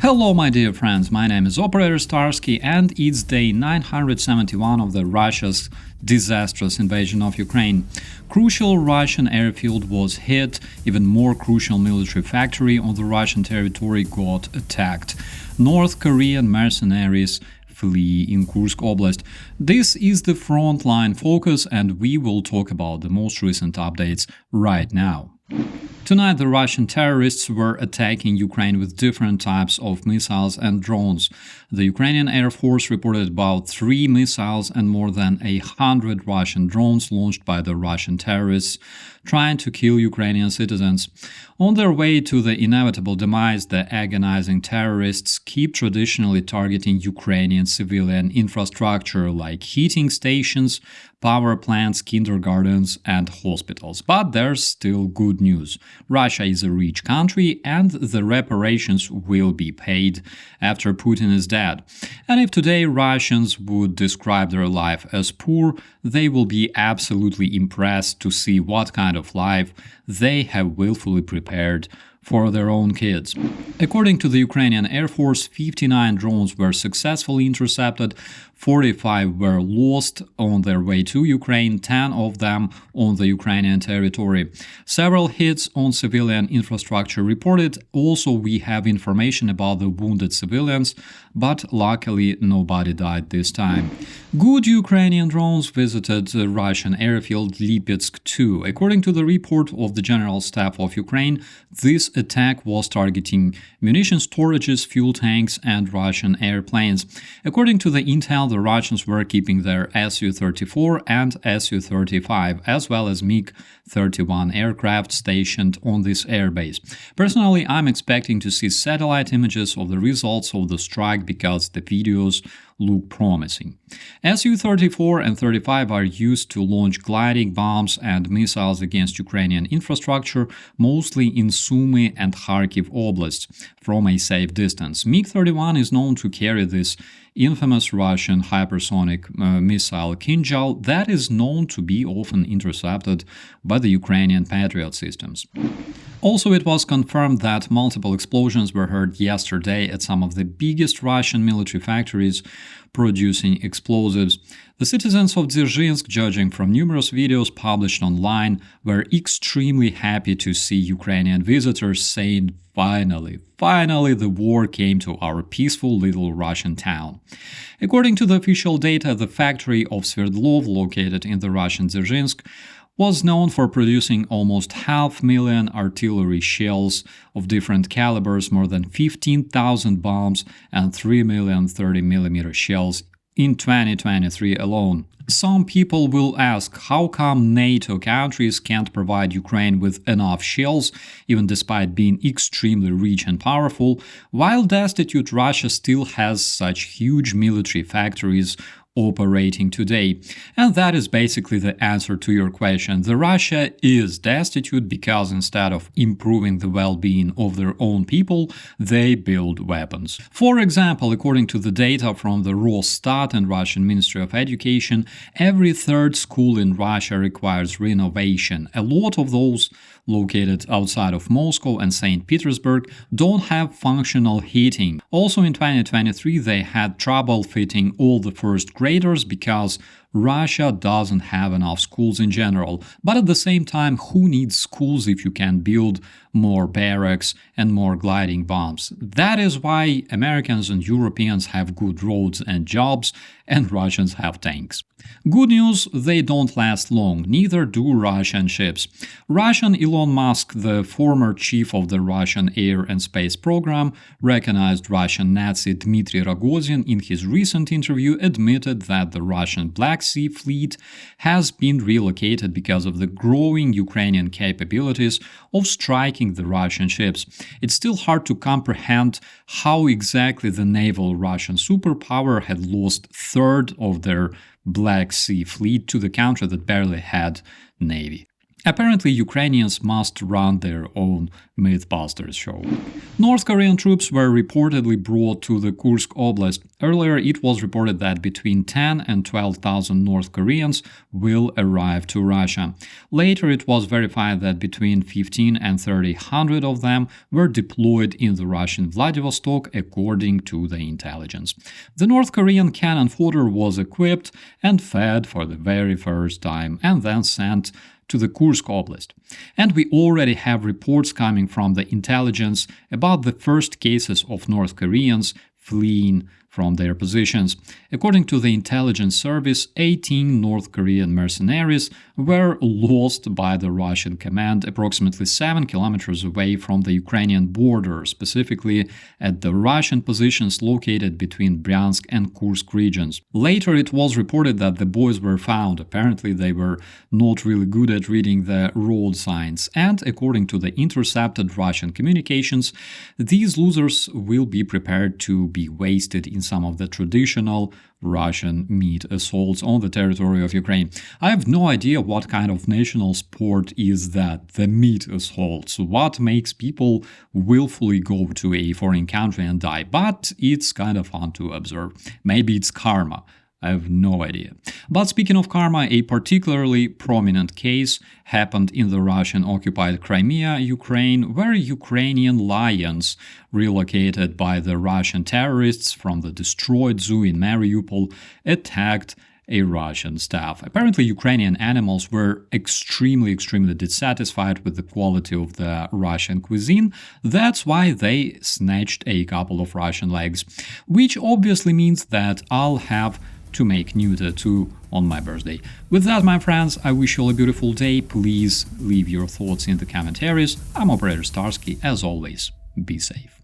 Hello my dear friends, my name is Operator Starsky and it's day 971 of the Russia's disastrous invasion of Ukraine. Crucial Russian airfield was hit, even more crucial military factory on the Russian territory got attacked. North Korean mercenaries flee in Kursk oblast. This is the Frontline focus and we will talk about the most recent updates right now. Tonight, the Russian terrorists were attacking Ukraine with different types of missiles and drones. The Ukrainian Air Force reported about 3 missiles and more than 100 Russian drones launched by the Russian terrorists trying to kill Ukrainian citizens. On their way to the inevitable demise, the agonizing terrorists keep traditionally targeting Ukrainian civilian infrastructure like heating stations, power plants, kindergartens, and hospitals. But there's still good news. Russia is a rich country and the reparations will be paid after Putin is dead. And if today Russians would describe their life as poor, they will be absolutely impressed to see what kind of life they have willfully prepared for their own kids. According to the Ukrainian Air Force, 59 drones were successfully intercepted, 45 were lost on their way to Ukraine, 10 of them on the Ukrainian territory. Several hits on civilian infrastructure reported. Also, we have information about the wounded civilians, but luckily nobody died this time. Good Ukrainian drones visited the Russian airfield Lipetsk too. According to the report of the General Staff of Ukraine, this attack was targeting munition storages, fuel tanks, and Russian airplanes. According to the intel, the Russians were keeping their Su-34 and Su-35, as well as MiG-31 aircraft stationed on this airbase. Personally, I'm expecting to see satellite images of the results of the strike because the videos look promising. Su-34 and 35 are used to launch gliding bombs and missiles against Ukrainian infrastructure, mostly in Sumy and Kharkiv oblasts, from a safe distance. MiG-31 is known to carry this infamous Russian hypersonic missile Kinjal that is known to be often intercepted by the Ukrainian Patriot systems. Also, it was confirmed that multiple explosions were heard yesterday at some of the biggest Russian military factories producing explosives. The citizens of Dzerzhinsk, judging from numerous videos published online, were extremely happy to see Ukrainian visitors saying, finally the war came to our peaceful little Russian town. According to the official data, the factory of Sverdlov, located in the Russian Dzerzhinsk, was known for producing almost 500,000 artillery shells of different calibers, more than 15,000 bombs, and 3 million 30mm shells in 2023 alone. Some people will ask how come NATO countries can't provide Ukraine with enough shells, even despite being extremely rich and powerful, while destitute Russia still has such huge military factories operating today. And that is basically the answer to your question. The Russia is destitute because instead of improving the well-being of their own people, they build weapons. For example, according to the data from the Rosstat and Russian Ministry of Education, every third school in Russia requires renovation. A lot of those located outside of Moscow and St. Petersburg don't have functional heating. Also in 2023 they had trouble fitting all the first graders because Russia doesn't have enough schools in general. But at the same time, who needs schools if you can build more barracks and more gliding bombs? That is why Americans and Europeans have good roads and jobs, and Russians have tanks. Good news, they don't last long, neither do Russian ships. Russian Elon Musk, the former chief of the Russian Air and Space Program, recognized Russian Nazi Dmitry Rogozin in his recent interview admitted that the Russian Black Sea Fleet has been relocated because of the growing Ukrainian capabilities of striking the Russian ships. It's still hard to comprehend how exactly the naval Russian superpower had lost a third of their Black Sea Fleet to the country that barely had navy. Apparently, Ukrainians must run their own Mythbusters show. North Korean troops were reportedly brought to the Kursk oblast. Earlier, it was reported that between 10 and 12,000 North Koreans will arrive to Russia. Later, it was verified that between 15 and 3,000 of them were deployed in the Russian Vladivostok, according to the intelligence. The North Korean cannon fodder was equipped and fed for the very first time, and then sent to the Kursk oblast. And we already have reports coming from the intelligence about the first cases of North Koreans fleeing from their positions. According to the intelligence service, 18 North Korean mercenaries were lost by the Russian command approximately 7 kilometers away from the Ukrainian border, specifically at the Russian positions located between Bryansk and Kursk regions. Later, it was reported that the boys were found. Apparently, they were not really good at reading the road signs, and according to the intercepted Russian communications, these losers will be prepared to be wasted in some of the traditional Russian meat assaults on the territory of Ukraine. I have no idea what kind of national sport is that, the meat assaults. What makes people willfully go to a foreign country and die? But it's kind of fun to observe. Maybe it's karma. I have no idea. But speaking of karma, a particularly prominent case happened in the Russian-occupied Crimea, Ukraine, where Ukrainian lions, relocated by the Russian terrorists from the destroyed zoo in Mariupol, attacked a Russian staff. Apparently, Ukrainian animals were extremely dissatisfied with the quality of the Russian cuisine. That's why they snatched a couple of Russian legs, which obviously means that I'll have to make new tattoo on my birthday. With that, my friends, I wish you all a beautiful day. Please leave your thoughts in the commentaries. I'm Operator Starsky. As always, be safe.